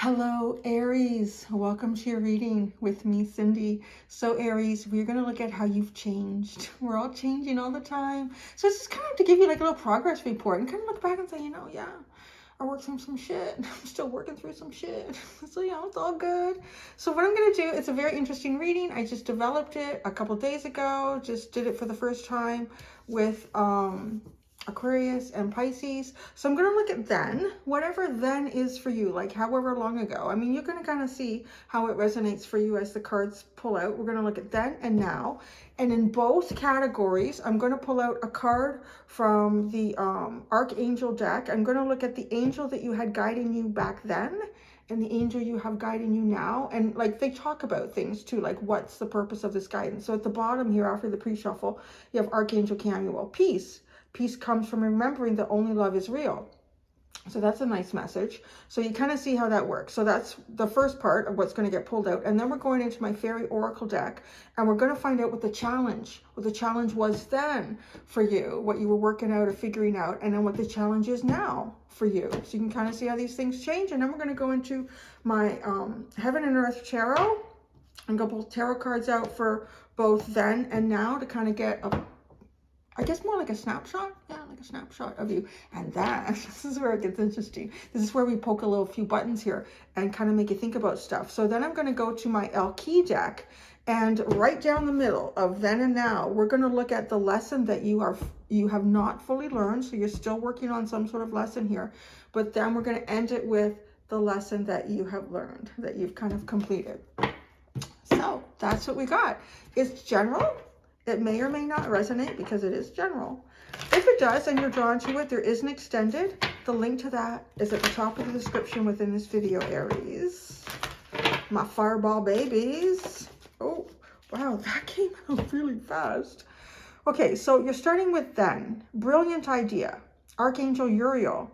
Hello, Aries. Welcome to your reading with me, Cindy. So, Aries, we're going to look at how you've changed. We're all changing all the time. So, it's just kind of to give you like a little progress report and kind of look back and say, yeah, I worked through some shit. I'm still working through some shit. So, it's all good. So, what I'm going to do, it's a very interesting reading. I just developed it a couple days ago. Just did it for the first time with Aquarius and Pisces. So I'm going to look at then, whatever then is for you, like however long ago. I mean, you're going to kind of see how it resonates for you as the cards pull out. We're going to look at then and now. And in both categories, I'm going to pull out a card from the Archangel deck. I'm going to look at the angel that you had guiding you back then and the angel you have guiding you now. And like they talk about things too, like what's the purpose of this guidance. So at the bottom here, after the pre-shuffle, you have Archangel Camuel, peace. Peace comes from remembering that only love is real. So that's a nice message. So you kind of see how that works. So that's the first part of what's going to get pulled out. And then we're going into my Fairy Oracle deck. And we're going to find out what the challenge was then for you. What you were working out or figuring out. And then what the challenge is now for you. So you can kind of see how these things change. And then we're going to go into my Heaven and Earth Tarot. And go pull tarot cards out for both then and now to kind of get I guess more like a snapshot. Yeah, like a snapshot of you. And this is where it gets interesting. This is where we poke a few buttons here and kind of make you think about stuff. So then I'm going to go to my Key deck, and right down the middle of then and now, we're going to look at the lesson that you have not fully learned. So you're still working on some sort of lesson here. But then we're going to end it with the lesson that you have learned, that you've kind of completed. So that's what we got. It's general. It may or may not resonate because it is general. If it does and you're drawn to it, there is an extended. The link to that is at the top of the description within this video, Aries. My fireball babies. Oh, wow, that came out really fast. Okay, so you're starting with then. Brilliant idea. Archangel Uriel.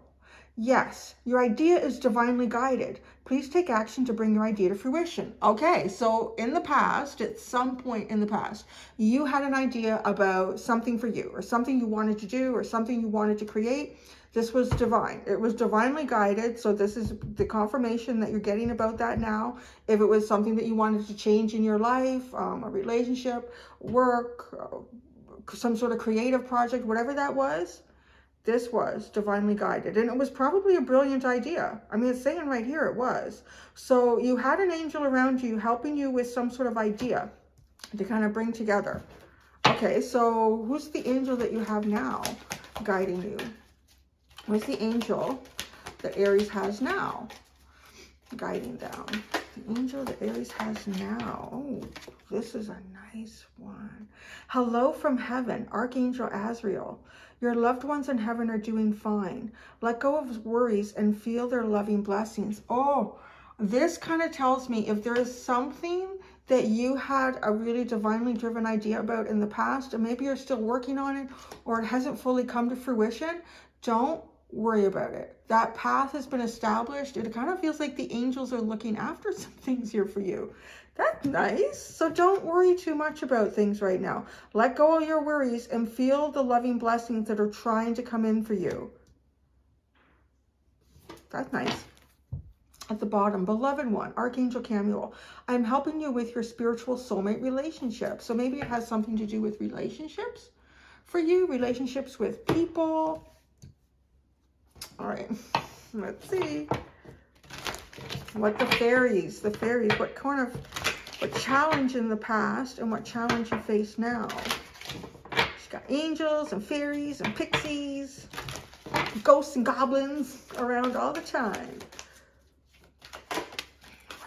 Yes, your idea is divinely guided. Please take action to bring your idea to fruition. Okay, so in the past, at some point in the past, you had an idea about something for you or something you wanted to do or something you wanted to create. This was divine. It was divinely guided. So this is the confirmation that you're getting about that now. If it was something that you wanted to change in your life, a relationship, work, some sort of creative project, whatever that was, this was divinely guided, and it was probably a brilliant idea. I mean, it's saying right here it was. So you had an angel around you helping you with some sort of idea to kind of bring together. Okay, so who's the angel that you have now guiding you? Who's the angel that Aries has now guiding down? The angel that Aries has now. Oh, this is a nice one. Hello from heaven, Archangel Azrael. Your loved ones in heaven are doing fine. Let go of worries and feel their loving blessings. Oh, this kind of tells me if there is something that you had a really divinely driven idea about in the past, and maybe you're still working on it, or it hasn't fully come to fruition, don't worry about it. That path has been established. It kind of feels like the angels are looking after some things here for you. That's nice. So don't worry too much about things right now. Let go of your worries and feel the loving blessings that are trying to come in for you. That's nice. At the bottom, beloved one, Archangel Camuel. I'm helping you with your spiritual soulmate relationship. So maybe it has something to do with relationships for you, relationships with people. All right, let's see what the fairies, what challenge in the past and what challenge you face now. She's got angels and fairies and pixies, ghosts and goblins around all the time.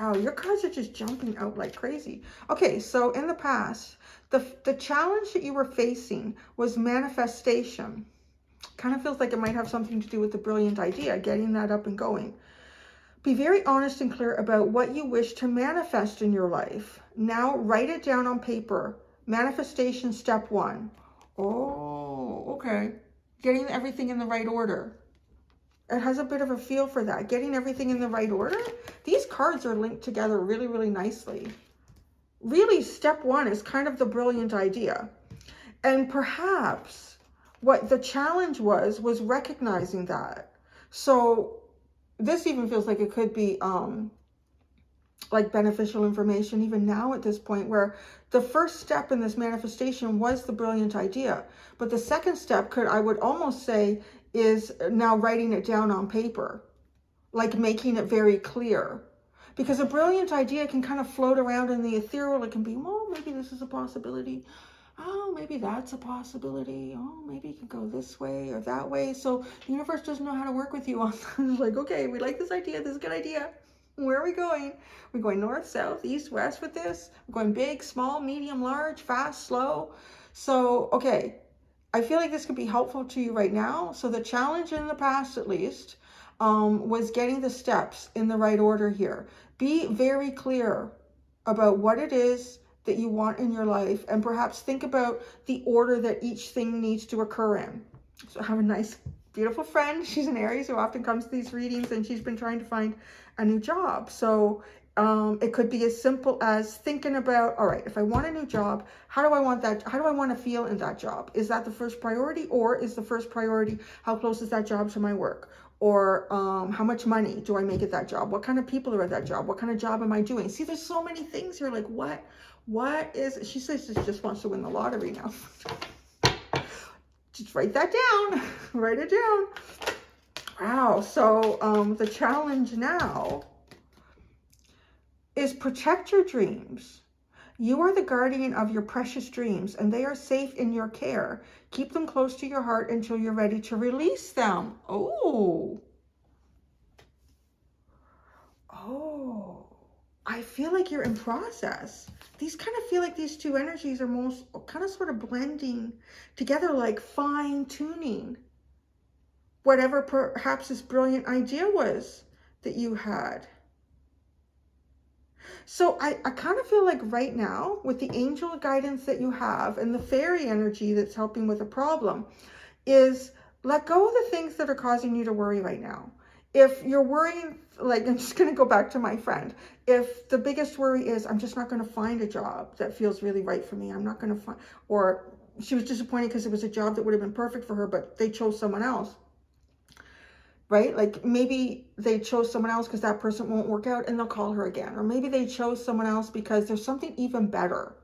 Wow, your cards are just jumping out like crazy. Okay, so in the past, the challenge that you were facing was manifestation. Kind of feels like it might have something to do with the brilliant idea, getting that up and going. Be very honest and clear about what you wish to manifest in your life. Now write it down on paper. Manifestation step 1. Oh, okay. Getting everything in the right order. It has a bit of a feel for that. Getting everything in the right order. These cards are linked together really, really nicely. Really, step 1 is kind of the brilliant idea. And perhaps what the challenge was recognizing that. So this even feels like it could be like beneficial information even now at this point, where the first step in this manifestation was the brilliant idea. But the second step could, I would almost say, is now writing it down on paper, like making it very clear. Because a brilliant idea can kind of float around in the ethereal. It can be, well, maybe this is a possibility. Oh, maybe that's a possibility. Oh, maybe you can go this way or that way. So the universe doesn't know how to work with you on that. It's like, okay, we like this idea. This is a good idea. Where are we going? We're going north, south, east, west with this. We're going big, small, medium, large, fast, slow. So, okay, I feel like this could be helpful to you right now. So the challenge in the past, at least, was getting the steps in the right order here. Be very clear about what it is that you want in your life, and perhaps think about the order that each thing needs to occur in. So I have a nice, beautiful friend. She's an Aries who often comes to these readings, and she's been trying to find a new job. So it could be as simple as thinking about, all right, if I want a new job, how do I want that? How do I want to feel in that job? Is that the first priority, or is the first priority, how close is that job to my work? Or how much money do I make at that job? What kind of people are at that job? What kind of job am I doing? See, there's so many things here. Like, what is, she says she just wants to win the lottery now. Just write that down. Write it down. Wow. So the challenge now is protect your dreams. You are the guardian of your precious dreams, and they are safe in your care. Keep them close to your heart until you're ready to release them. Oh. I feel like you're in process. These kind of feel like these two energies are most kind of sort of blending together, like fine tuning whatever perhaps this brilliant idea was that you had. So I kind of feel like right now, with the angel guidance that you have and the fairy energy that's helping with the problem, is let go of the things that are causing you to worry right now. If you're worrying, like, I'm just going to go back to my friend. If the biggest worry is, I'm just not going to find a job that feels really right for me. I'm not going to find, or she was disappointed because it was a job that would have been perfect for her, but they chose someone else. Right? Like maybe they chose someone else because that person won't work out and they'll call her again. Or maybe they chose someone else because there's something even better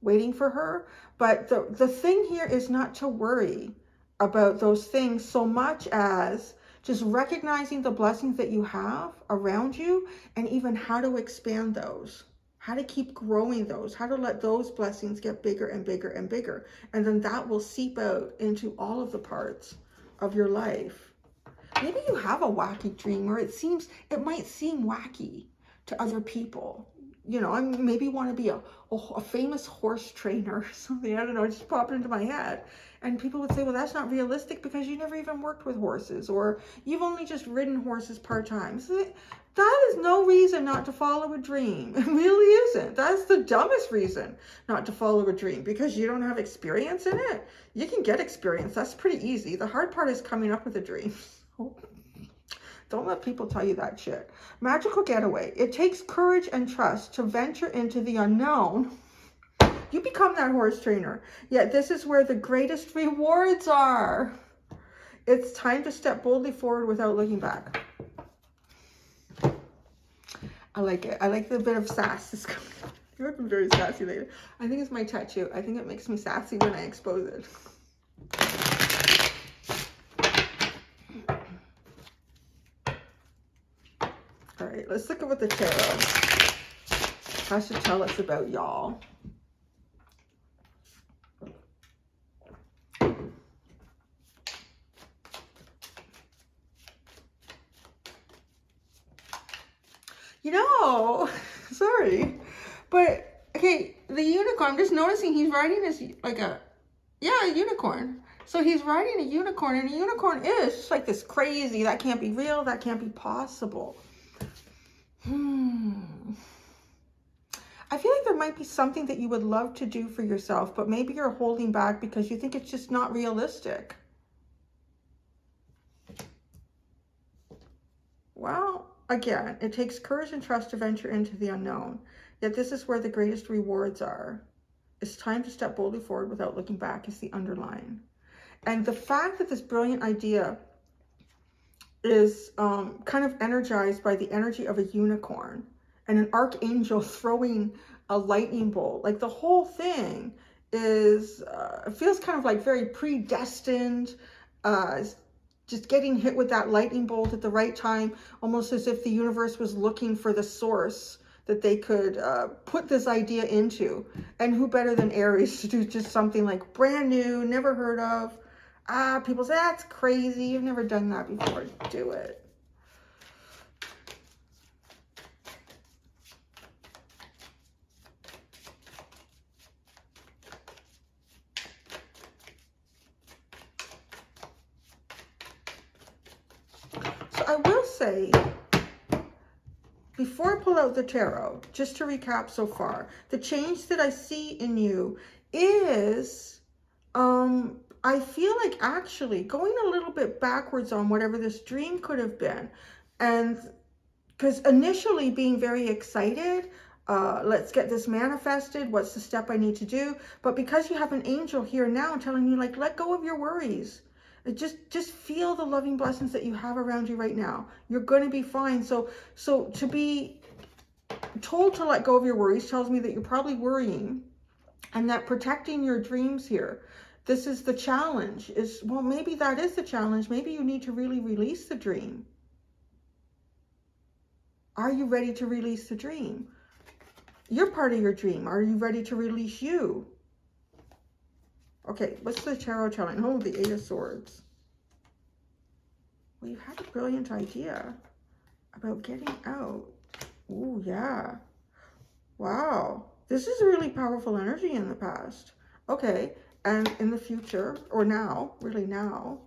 waiting for her. But the thing here is not to worry about those things so much as just recognizing the blessings that you have around you, and even how to expand those, how to keep growing those, how to let those blessings get bigger and bigger and bigger. And then that will seep out into all of the parts of your life. Maybe you have a wacky dream, or it might seem wacky to other people. You know, I maybe want to be a famous horse trainer or something. I don't know, it just popped into my head. And people would say, well, that's not realistic because you never even worked with horses, or you've only just ridden horses part-time. So that is no reason not to follow a dream. It really isn't. That's the dumbest reason not to follow a dream, because you don't have experience in it. You can get experience. That's pretty easy. The hard part is coming up with a dream. Don't let people tell you that shit. Magical getaway. It takes courage and trust to venture into the unknown. You become that horse trainer. Yet this is where the greatest rewards are. It's time to step boldly forward without looking back. I like it. I like the bit of sass. You've been very sassy lately. I think it's my tattoo. I think it makes me sassy when I expose it. All right, let's look at what the tarot has to tell us about y'all. You know, sorry, but okay, the unicorn, I'm just noticing he's riding this, like a unicorn. So he's riding a unicorn, and a unicorn is just like this crazy, that can't be real, that can't be possible. I feel like there might be something that you would love to do for yourself, but maybe you're holding back because you think it's just not realistic. Well, again, it takes courage and trust to venture into the unknown. Yet this is where the greatest rewards are. It's time to step boldly forward without looking back is the underline. And the fact that this brilliant idea is kind of energized by the energy of a unicorn and an archangel throwing a lightning bolt. Like the whole thing is, it feels kind of like very predestined, just getting hit with that lightning bolt at the right time, almost as if the universe was looking for the source that they could put this idea into. And who better than Aries to do just something like brand new, never heard of. People say, that's crazy. You've never done that before. Do it. So I will say, before I pull out the tarot, just to recap so far, the change that I see in you is, I feel like actually going a little bit backwards on whatever this dream could have been. And because initially being very excited, let's get this manifested. What's the step I need to do? But because you have an angel here now telling you, like, let go of your worries. Just feel the loving blessings that you have around you right now. You're going to be fine. So to be told to let go of your worries tells me that you're probably worrying, and that protecting your dreams here, this is the challenge. Is, well, maybe that is the challenge. Maybe you need to really release the dream. Are you ready to release the dream? You're part of your dream. Are you ready to release you? Okay, what's the tarot telling? Oh, the Eight of Swords. Well, you had a brilliant idea about getting out. Oh, yeah. Wow. This is a really powerful energy in the past. Okay, and in the future, or now, really now.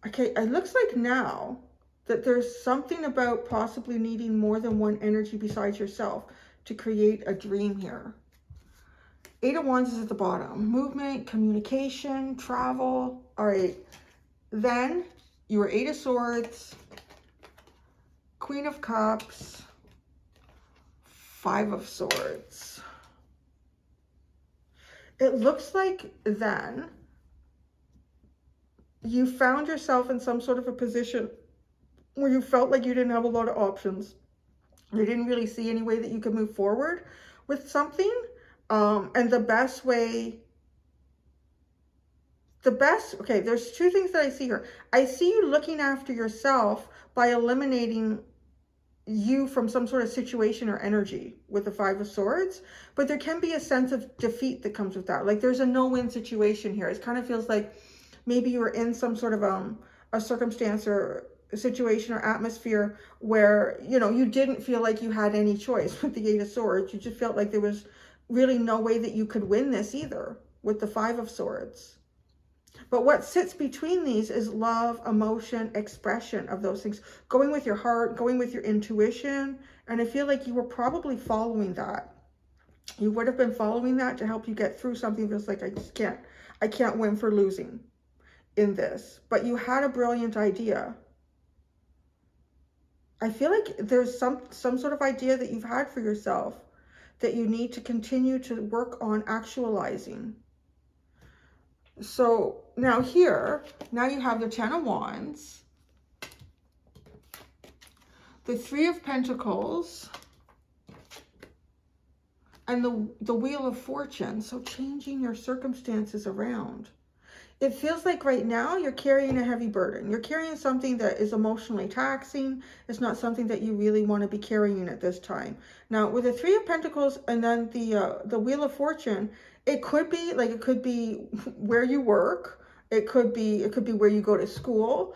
Okay, it looks like now that there's something about possibly needing more than one energy besides yourself to create a dream here. Eight of Wands is at the bottom. Movement, communication, travel. All right. Then you were Eight of Swords, Queen of Cups, Five of Swords. It looks like then you found yourself in some sort of a position where you felt like you didn't have a lot of options. You didn't really see any way that you could move forward with something. And the best way, okay, there's two things that I see here. I see you looking after yourself by eliminating you from some sort of situation or energy with the Five of Swords, but there can be a sense of defeat that comes with that. Like there's a no-win situation here. It kind of feels like maybe you were in some sort of a circumstance or a situation or atmosphere where, you know, you didn't feel like you had any choice with the Eight of Swords. You just felt like there was really no way that you could win this either with the Five of Swords. But what sits between these is love, emotion, expression of those things, going with your heart, going with your intuition. And I feel like you were probably following that. You would have been following that to help you get through something that feels like I can't win for losing in this. But you had a brilliant idea. I feel like there's some sort of idea that you've had for yourself that you need to continue to work on actualizing. So now here, now you have the Ten of Wands, the Three of Pentacles, and the Wheel of Fortune. So changing your circumstances around. It feels like right now you're carrying a heavy burden. You're carrying something that is emotionally taxing. It's not something that you really want to be carrying at this time. Now, with the Three of Pentacles and then the Wheel of Fortune, it could be where you work. It could be where you go to school.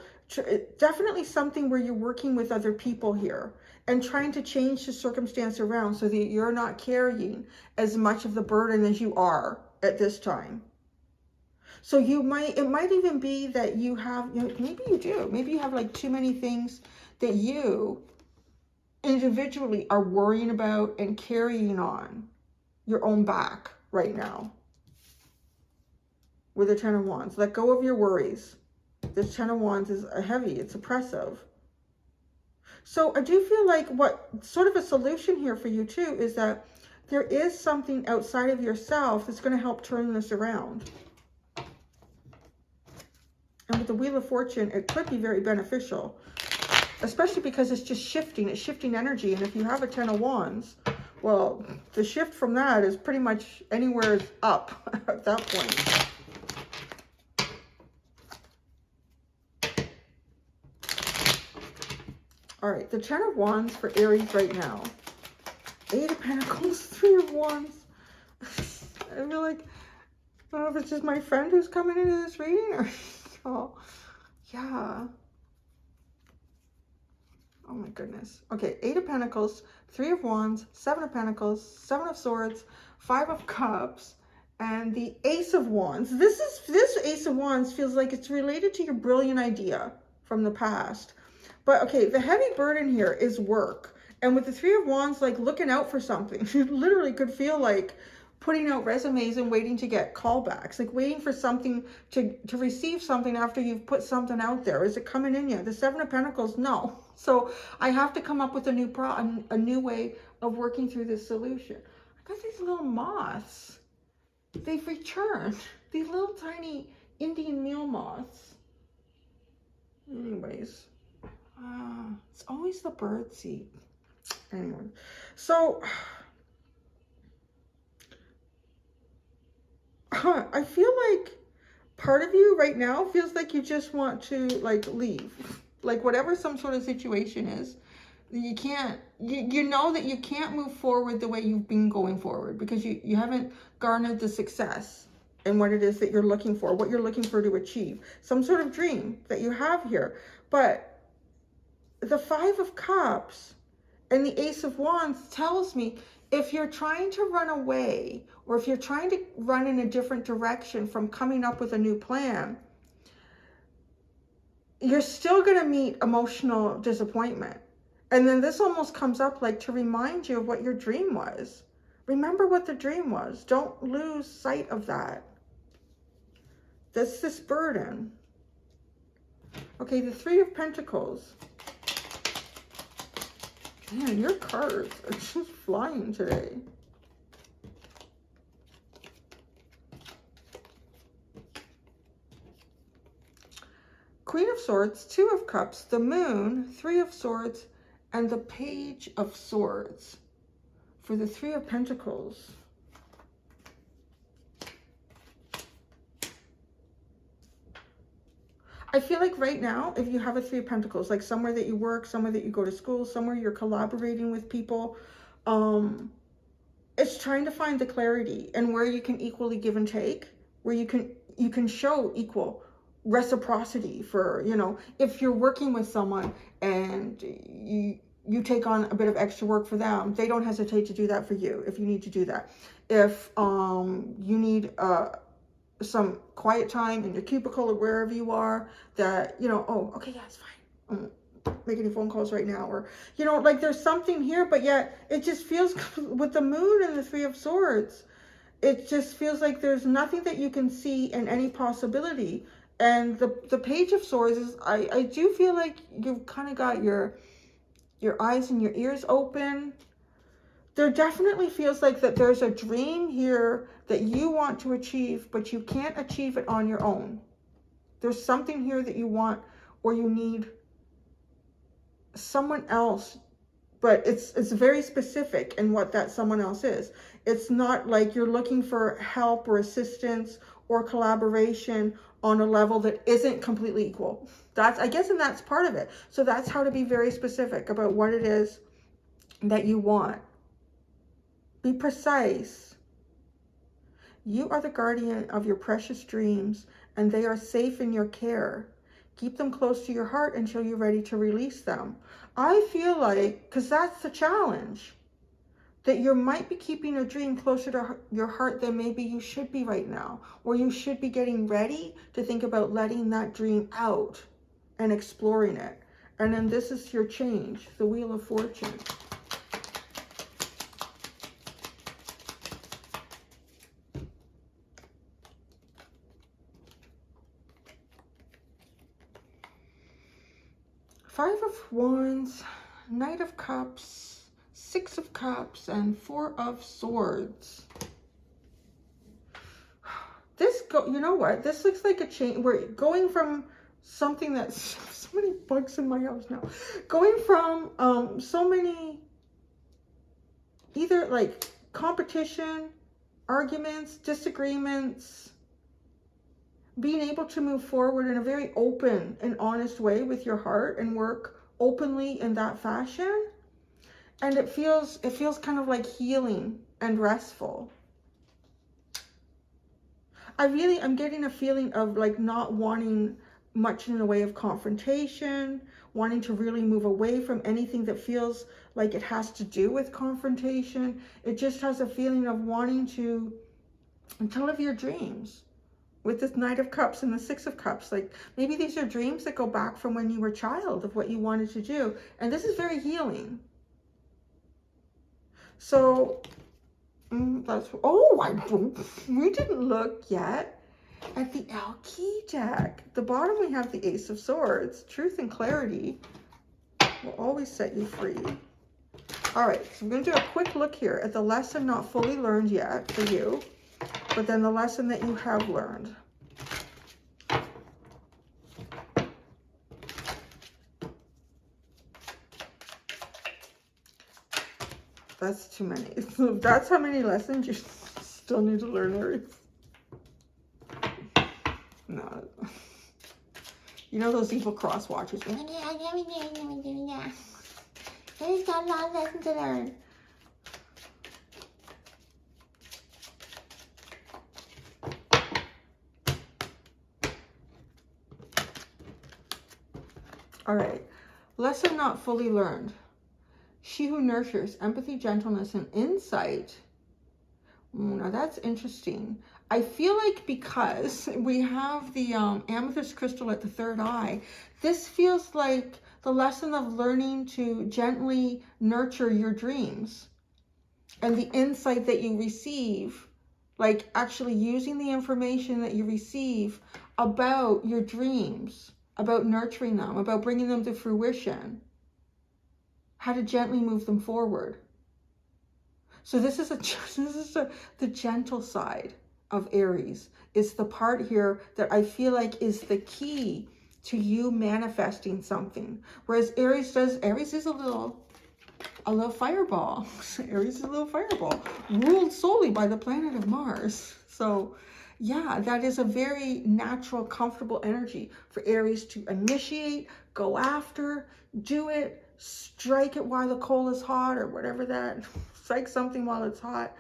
Definitely something where you're working with other people here and trying to change the circumstance around so that you're not carrying as much of the burden as you are at this time. So it might even be that you have, maybe you do. Maybe you have like too many things that you individually are worrying about and carrying on your own back right now. With the Ten of Wands, let go of your worries. This Ten of Wands is heavy, it's oppressive. So I do feel like what sort of a solution here for you too is that there is something outside of yourself that's going to help turn this around. And with the Wheel of Fortune, it could be very beneficial, especially because it's just shifting. It's shifting energy. And if you have a 10 of Wands, well, the shift from that is pretty much anywhere up at that point. All right, the 10 of Wands for Aries right now. 8 of Pentacles, 3 of Wands. I feel like, I don't know if it's just my friend who's coming into this reading or, oh, yeah. Oh my goodness. Okay, 8 of Pentacles, 3 of Wands, 7 of Pentacles, 7 of Swords, 5 of Cups, and the Ace of Wands. This Ace of Wands feels like it's related to your brilliant idea from the past. But okay, the heavy burden here is work. And with the 3 of Wands, like looking out for something, you literally could feel like putting out resumes and waiting to get callbacks, like waiting for something to receive something after you've put something out there. Is it coming in yet? The 7 of Pentacles, no. So I have to come up with a new way of working through this solution. I got these little moths. They've returned. These little tiny Indian meal moths. Anyways. It's always the bird seed. Anyway, so I feel like part of you right now feels like you just want to like leave, like whatever some sort of situation is. You can't, you know that you can't move forward the way you've been going forward because you haven't garnered the success in what it is that you're looking for, what you're looking for to achieve, some sort of dream that you have here. But the 5 of Cups and the Ace of Wands tells me if you're trying to run away or if you're trying to run in a different direction from coming up with a new plan, you're still going to meet emotional disappointment. And then this almost comes up like to remind you of what your dream was. Remember what the dream was. Don't lose sight of that. That's this burden. Okay, the 3 of Pentacles. Man, your cards are just flying today. Queen of Swords, 2 of Cups, the Moon, 3 of Swords, and the Page of Swords for the 3 of Pentacles. I feel like right now, if you have a 3 of Pentacles, like somewhere that you work, somewhere that you go to school, somewhere you're collaborating with people, it's trying to find the clarity and where you can equally give and take, where you can show equal reciprocity for, you know, if you're working with someone and you take on a bit of extra work for them, they don't hesitate to do that for you if you need to do that. If you need some quiet time in your cubicle or wherever you are, that, you know, oh, okay, yeah, it's fine. Make any phone calls right now, or, you know, like there's something here, but yet it just feels with the Moon and the 3 of Swords, it just feels like there's nothing that you can see in any possibility. And the Page of Swords is, I do feel like you've kind of got your eyes and your ears open. There definitely feels like that there's a dream here that you want to achieve, but you can't achieve it on your own. There's something here that you want or you need someone else, but it's very specific in what that someone else is. It's not like you're looking for help or assistance or collaboration on a level that isn't completely equal. That's, I guess, and that's part of it. So that's how to be very specific about what it is that you want. Be precise. You are the guardian of your precious dreams, and they are safe in your care. Keep them close to your heart until you're ready to release them. I feel like, because that's the challenge, that you might be keeping a dream closer to your heart than maybe you should be right now, or you should be getting ready to think about letting that dream out and exploring it. And then this is your change, the Wheel of Fortune. Five of Wands, Knight of Cups, Six of Cups and Four of Swords. You know what? This looks like a change. We're going from something that's so many bugs in my house now. Going from so many either like competition, arguments, disagreements, being able to move forward in a very open and honest way with your heart and work openly in that fashion. And it feels kind of like healing and restful. I'm getting a feeling of like not wanting much in the way of confrontation, wanting to really move away from anything that feels like it has to do with confrontation. It just has a feeling of wanting to live your dreams. With this Knight of Cups and the Six of Cups, like maybe these are dreams that go back from when you were a child of what you wanted to do. And this is very healing. So that's, we didn't look yet at the Alki deck. At the bottom we have the Ace of Swords. Truth and clarity will always set you free. All right, so I'm going to do a quick look here at the lesson not fully learned yet for you, but then the lesson that you have learned. That's too many. That's how many lessons you still need to learn, Aries. No. You know those evil cross watchers? There's got a lot of lessons to learn. All right. Lesson not fully learned. She who nurtures empathy, gentleness, and insight. Now that's interesting. I feel like because we have the amethyst crystal at the third eye, this feels like the lesson of learning to gently nurture your dreams and the insight that you receive, like actually using the information that you receive about your dreams, about nurturing them, about bringing them to fruition, how to gently move them forward. So this is the gentle side of Aries. It's the part here that I feel like is the key to you manifesting something. Whereas Aries is a little fireball. Aries is a little fireball, ruled solely by the planet of Mars. So yeah, that is a very natural, comfortable energy for Aries to initiate, go after, do it, strike it while the coal is hot, or whatever that, strike something while it's hot.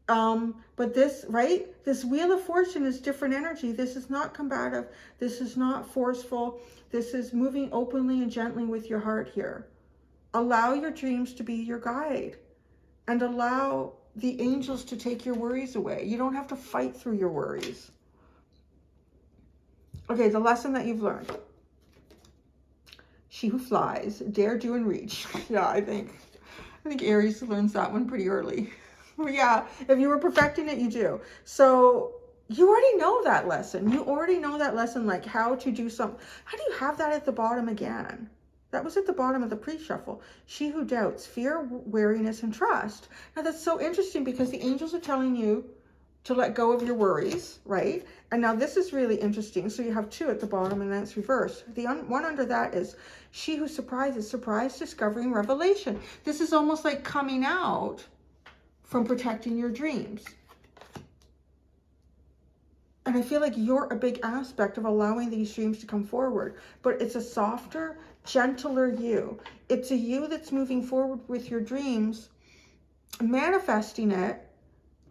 But this, right, this Wheel of Fortune is different energy. This is not combative. This is not forceful. This is moving openly and gently with your heart here. Allow your dreams to be your guide and allow the angels to take your worries away. You don't have to fight through your worries. Okay, the lesson that you've learned. She who flies, dare, do, and reach. Yeah, I think Aries learns that one pretty early. Yeah, if you were perfecting it, you do. So you already know that lesson. You already know that lesson, like how to do something. How do you have that at the bottom again? That was at the bottom of the pre-shuffle. She who doubts, fear, wariness, and trust. Now that's so interesting because the angels are telling you to let go of your worries, right? And now this is really interesting. So you have two at the bottom and then it's reversed. The one under that is she who surprises, surprise, discovering, revelation. This is almost like coming out from protecting your dreams. And I feel like you're a big aspect of allowing these dreams to come forward, but it's a softer, gentler you. It's a you that's moving forward with your dreams, manifesting it,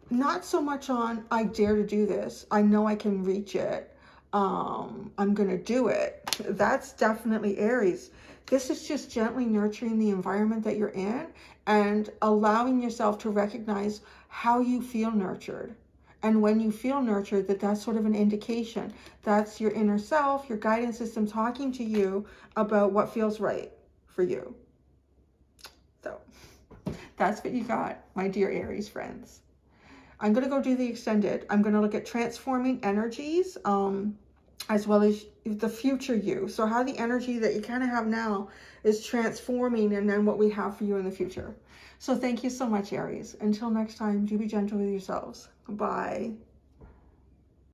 not so much on, I dare to do this. I know I can reach it. I'm going to do it. That's definitely Aries. This is just gently nurturing the environment that you're in and allowing yourself to recognize how you feel nurtured. And when you feel nurtured, that's sort of an indication. That's your inner self, your guidance system talking to you about what feels right for you. So that's what you got, my dear Aries friends. I'm going to go do the extended. I'm going to look at transforming energies. as well as the future you. So how the energy that you kind of have now is transforming, and then what we have for you in the future. So thank you so much, Aries. Until next time, do be gentle with yourselves. Bye.